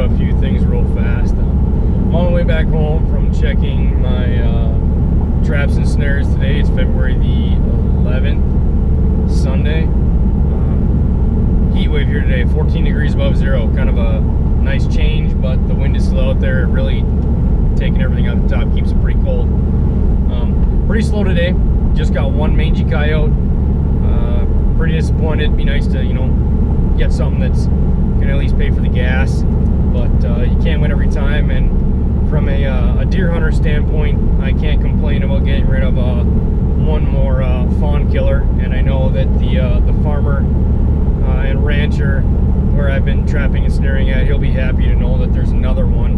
a few things real fast. I'm on the way back home from checking my traps and snares today. It's February the 11th, Sunday. Heat wave here today, 14 degrees above zero. Kind of a nice change, but the wind is still out there, really taking everything out the top, keeps it pretty cold. Pretty slow today. Just got one mangy coyote. Pretty disappointed. Be nice to, you know, get something that's gonna at least pay for the gas, but you can't win every time. And from a deer hunter standpoint, I can't complain about getting rid of one more fawn killer. And I know that the farmer and rancher where I've been trapping and snaring at, he'll be happy to know that there's another one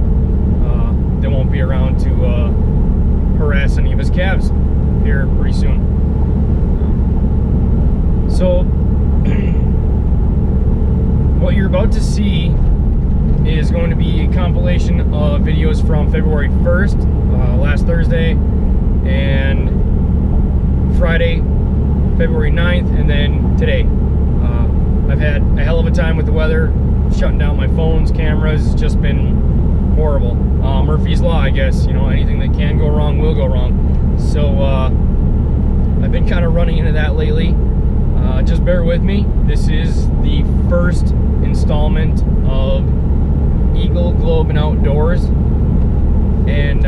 that won't be around to harass any of his calves here pretty soon. So what you're about to see is going to be a compilation of videos from February 1st, last Thursday, and Friday, February 9th, and then today. I've had a hell of a time with the weather, shutting down my phones, cameras. It's just been horrible. Murphy's Law, I guess. You know, anything that can go wrong will go wrong. So I've been kind of running into that lately. Just bear with me. This is the first installment of Eagle Globe and Outdoors, and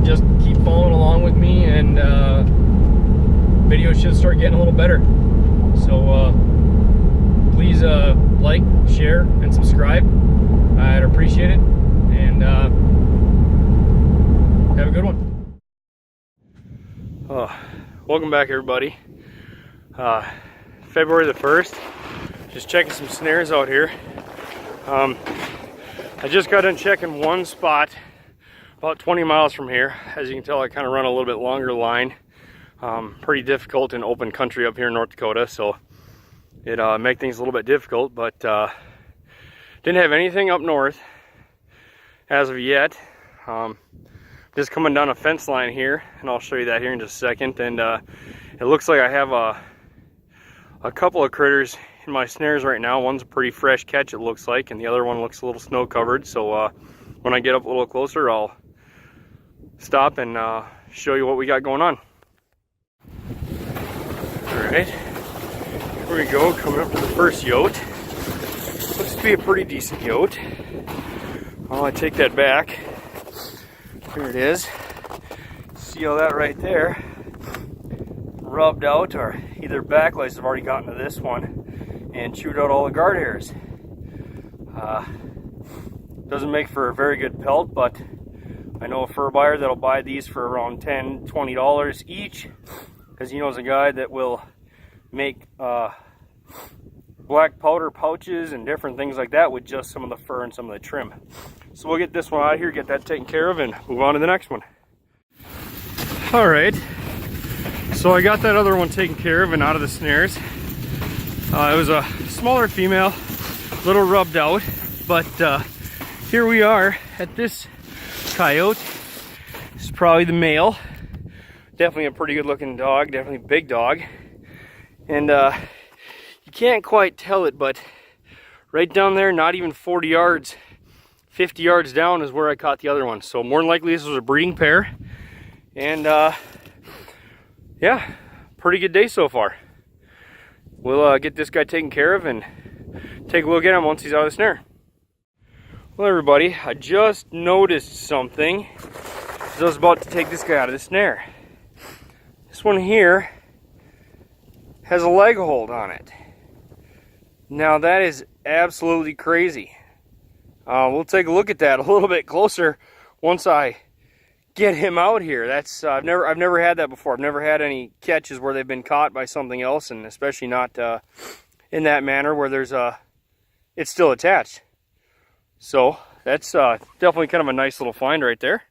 just keep following along with me, and videos should start getting a little better. So please like, share, and subscribe. I'd appreciate it, and have a good one. Welcome back, everybody. February the 1st, just checking some snares out here. I just got done checking one spot about 20 miles from here. As you can tell, I kind of run a little bit longer line. Pretty difficult in open country up here in North Dakota, so it make things a little bit difficult, but didn't have anything up north as of yet. Just coming down a fence line here, and I'll show you that here in just a second. And it looks like I have a couple of critters in my snares right now. One's a pretty fresh catch, it looks like, and the other one looks a little snow covered. So when I get up a little closer, I'll stop and show you what we got going on. Alright, here we go, coming up to the first yote. Looks to be a pretty decent yote. Well, I take that back. Here it is. See all that right there? Rubbed out, or either back lice have already gotten to this one and chewed out all the guard hairs. Doesn't make for a very good pelt, but I know a fur buyer that'll buy these for around $10, $20 each, because he knows a guy that will make black powder pouches and different things like that with just some of the fur and some of the trim. So we'll get this one out of here, get that taken care of, and move on to the next one. Alright, so I got that other one taken care of and out of the snares. It was a smaller female, a little rubbed out, but here we are at this coyote. This is probably the male. Definitely a pretty good looking dog, definitely a big dog. And you can't quite tell it, but right down there, not even 40 yards, 50 yards down is where I caught the other one. So more than likely this was a breeding pair. And yeah, pretty good day so far. We'll get this guy taken care of and take a look at him once he's out of the snare. Well, everybody, I just noticed something as I was about to take this guy out of the snare. This one here has a leg hold on it. Now that is absolutely crazy. We'll take a look at that a little bit closer once I get him out here. That's I've never had that before. I've never had any catches where they've been caught by something else, and especially not in that manner where there's it's still attached. So that's definitely kind of a nice little find right there.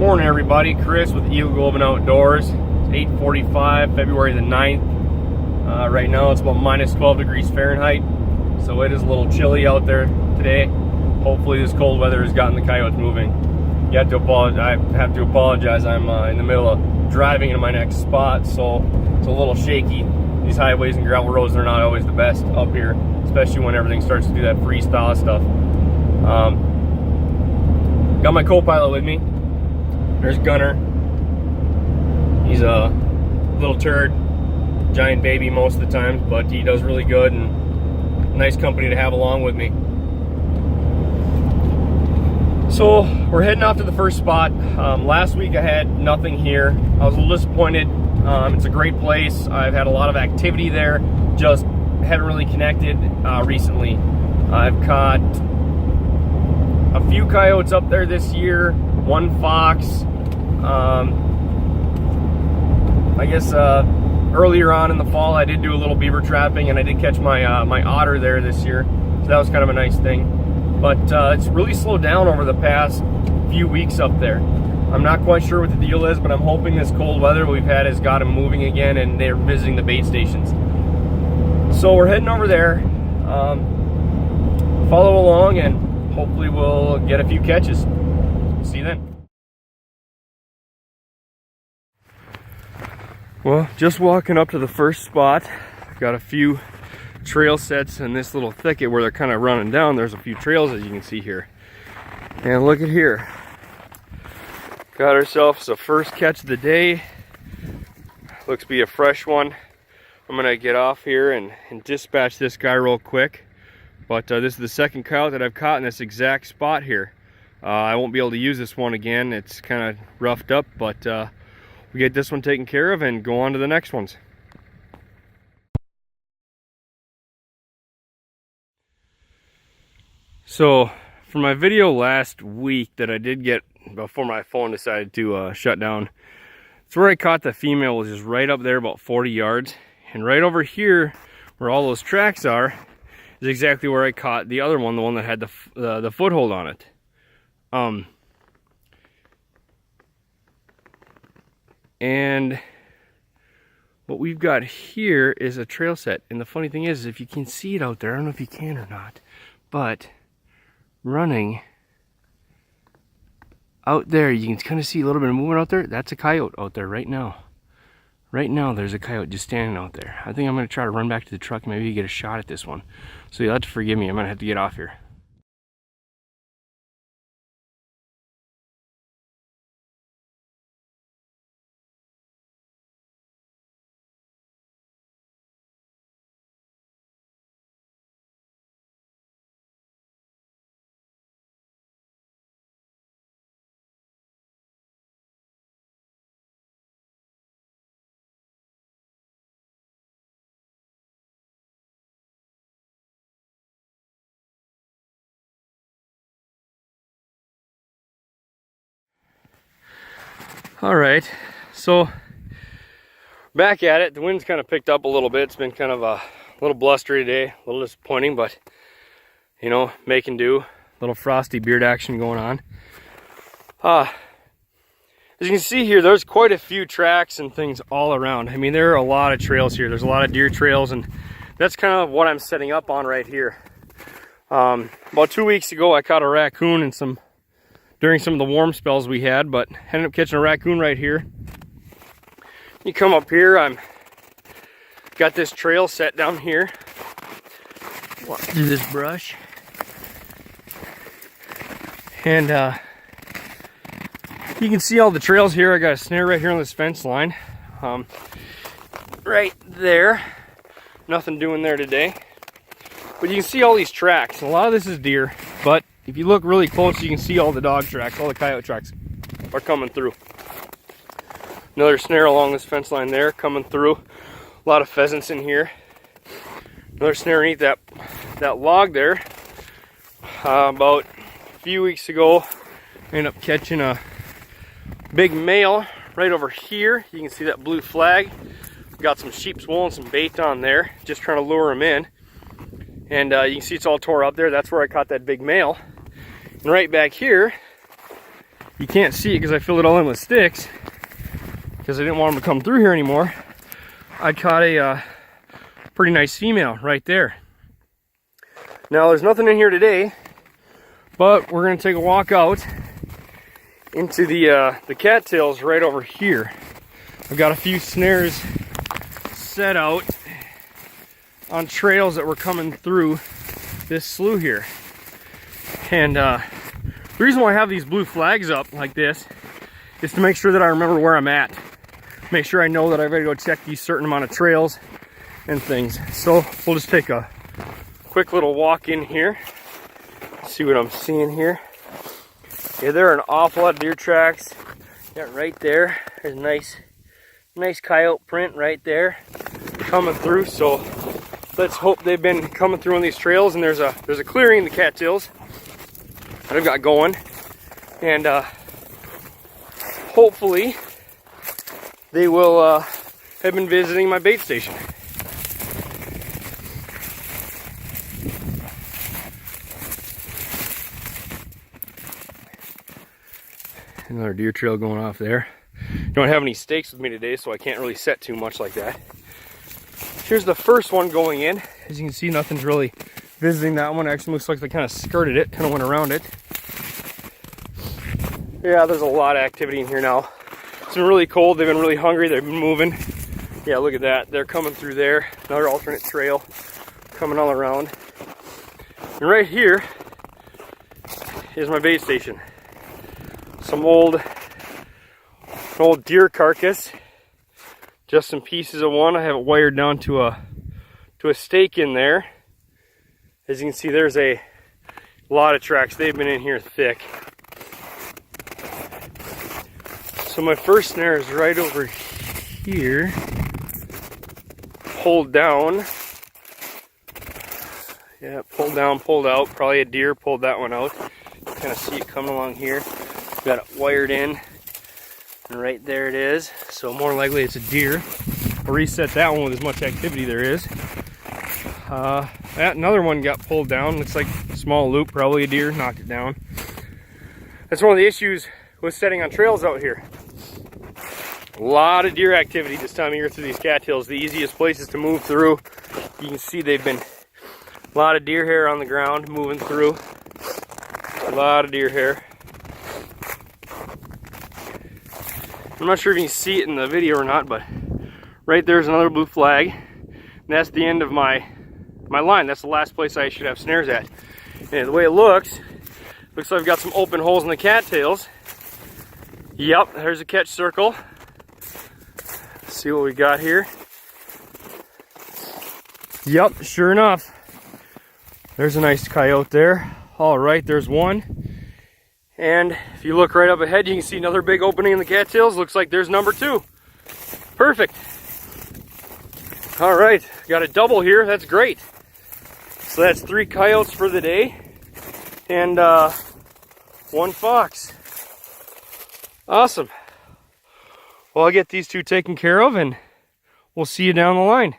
Morning, everybody. Chris with Eagle Globe and Outdoors. It's 8:45, February the 9th. Right now it's about minus 12 degrees Fahrenheit, so it is a little chilly out there today. hopefully this cold weather has gotten the coyotes moving. You have to apologize. I have to apologize. I'm in the middle of driving into my next spot, so it's a little shaky. These highways and gravel roads, they're not always the best up here, especially when everything starts to do that freestyle stuff. Got my co-pilot with me. There's Gunner. He's a little turd, giant baby most of the time, but he does really good and nice company to have along with me. So we're heading off to the first spot. Last week I had nothing here. I was a little disappointed. It's a great place. I've had a lot of activity there, just haven't really connected recently. I've caught a few coyotes up there this year, one fox. I guess earlier on in the fall I did do a little beaver trapping, and I did catch my my otter there this year, so that was kind of a nice thing. But it's really slowed down over the past few weeks up there. I'm not quite sure what the deal is, but I'm hoping this cold weather we've had has got them moving again and they're visiting the bait stations. So we're heading over there. Follow along and hopefully we'll get a few catches. See you then. Well, just walking up to the first spot. Got a few trail sets in this little thicket where they're kind of running down. There's a few trails as you can see here. And look at here. Got ourselves a first catch of the day. Looks to be a fresh one. I'm gonna get off here and dispatch this guy real quick. But this is the second coyote that I've caught in this exact spot here. I won't be able to use this one again. It's kind of roughed up, but we get this one taken care of and go on to the next ones. So for my video last week that I did get before my phone decided to shut down, it's where I caught the female, was just right up there about 40 yards. And right over here where all those tracks are is exactly where I caught the other one, the one that had the foothold on it. And what we've got here is a trail set. And the funny thing is if you can see it out there, I don't know if you can or not, but running out there, you can kind of see a little bit of movement out there. That's a coyote out there right now. Right now there's a coyote just standing out there. I think I'm going to try to run back to the truck and maybe get a shot at this one. So you'll have to forgive me, I'm going to have to get off here. All right, so back at it. The wind's kind of picked up a little bit. It's been kind of a little blustery today, a little disappointing, but you know, making do. A little frosty beard action going on. As you can see here, there's quite a few tracks and things all around. I mean, there are a lot of trails here. There's a lot of deer trails, and that's kind of what I'm setting up on right here. About 2 weeks ago, I caught a raccoon and during some of the warm spells we had, but ended up catching a raccoon right here. You come up here, I'm got this trail set down here. Walk through this brush. And you can see all the trails here. I got a snare right here on this fence line. Right there. Nothing doing there today. But you can see all these tracks. A lot of this is deer, but if you look really close, you can see all the dog tracks, all the coyote tracks are coming through. Another snare along this fence line there, coming through. A lot of pheasants in here. Another snare underneath that log there. About a few weeks ago, I ended up catching a big male right over here. You can see that blue flag. Got some sheep's wool and some bait on there, just trying to lure them in. And you can see it's all tore up there. That's where I caught that big male. And right back here, you can't see it because I filled it all in with sticks because I didn't want them to come through here anymore. I caught a pretty nice female right there. Now there's nothing in here today, But we're gonna take a walk out into the cattails right over here. I've got a few snares set out on trails that were coming through this slough here. And the reason why I have these blue flags up like this is to make sure that I remember where I'm at. Make sure I know that I've got to go check these certain amount of trails and things. So we'll just take a quick little walk in here. See what I'm seeing here. Yeah, there are an awful lot of deer tracks. Yeah, right there. There's a nice coyote print right there coming through. So let's hope they've been coming through on these trails, and there's a clearing in the cattails that I've got going, and hopefully they will have been visiting my bait station. Another deer trail going off there. Don't have any stakes with me today, so I can't really set too much like that. Here's the first one going in. As you can see, nothing's really visiting that one. Actually looks like they kind of skirted it, kind of went around it. Yeah, there's a lot of activity in here now. It's been really cold, they've been really hungry, they've been moving. Yeah, look at that, they're coming through there. Another alternate trail coming all around. And right here is my bait station. Some old deer carcass. Just some pieces of one. I have it wired down to a stake in there. As you can see, there's a lot of tracks. They've been in here thick. So my first snare is right over here. Pulled down. Yeah, pulled down, pulled out. Probably a deer pulled that one out. You kind of see it coming along here. Got it wired in. And right there it is. So more likely it's a deer. I'll reset that one with as much activity there is. Another one got pulled down. Looks like a small loop, probably a deer, knocked it down. That's one of the issues with setting on trails out here. A lot of deer activity this time of year through these cattails. The easiest places to move through. You can see they've been a lot of deer hair on the ground moving through. A lot of deer hair. I'm not sure if you can see it in the video or not, but right there's another blue flag. And that's the end of my line. That's the last place I should have snares at. And the way it looks like I've got some open holes in the cattails. Yep, there's a catch circle. Let's see what we got here. Yep, sure enough. There's a nice coyote there. All right, there's one. And if you look right up ahead, you can see another big opening in the cattails. Looks like there's number 2. Perfect. All right, got a double here. That's great. So that's 3 coyotes for the day and 1 fox. Awesome. Well, I'll get these 2 taken care of and we'll see you down the line.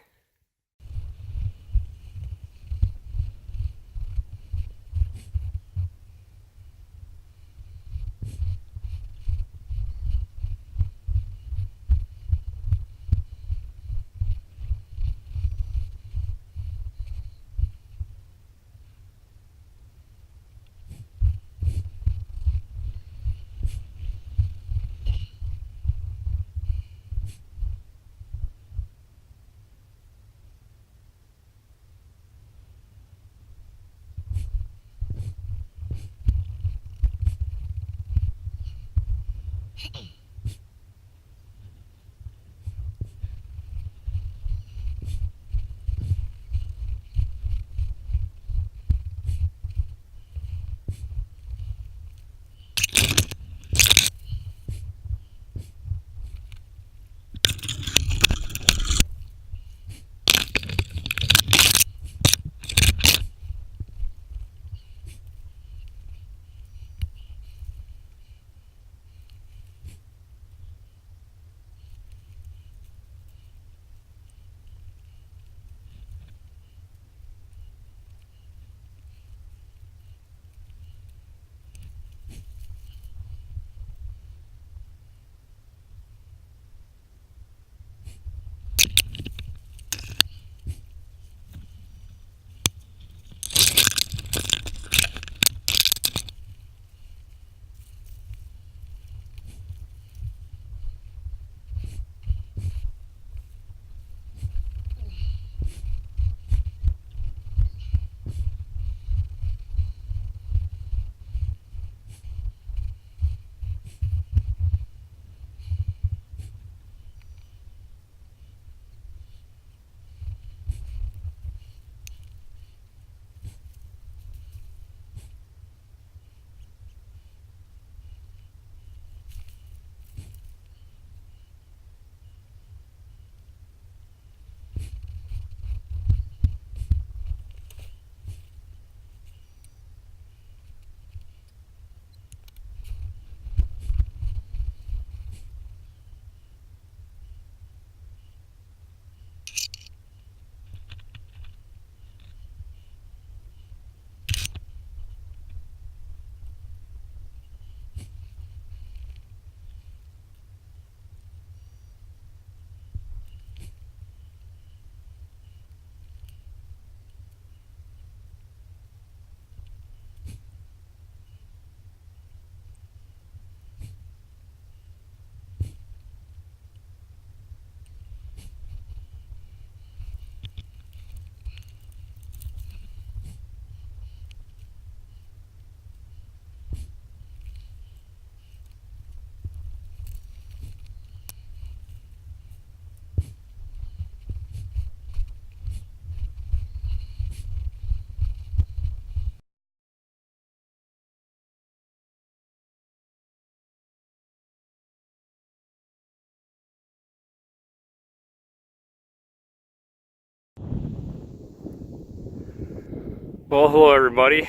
Well, hello everybody.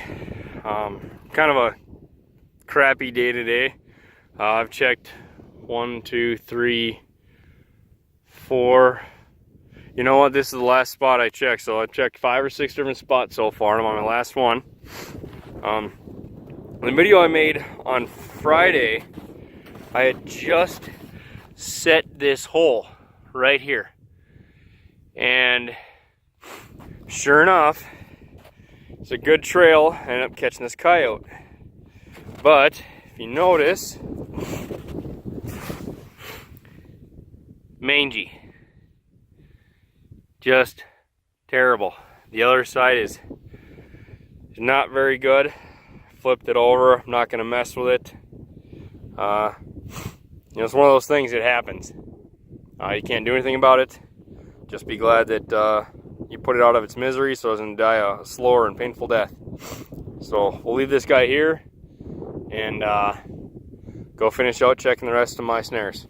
Kind of a crappy day today. I've checked 1, 2, 3, 4. You know what? This is the last spot I checked. So I've checked 5 or 6 different spots so far, and I'm on my last one. The video I made on Friday, I had just set this hole right here, and sure enough, it's a good trail. I ended up catching this coyote. But if you notice, mangy, just terrible. The other side is not very good. Flipped it over. I'm not gonna mess with it. You know, it's one of those things that happens. You can't do anything about it. Just be glad that you put it out of its misery so it doesn't die a slower and painful death. So we'll leave this guy here and go finish out checking the rest of my snares.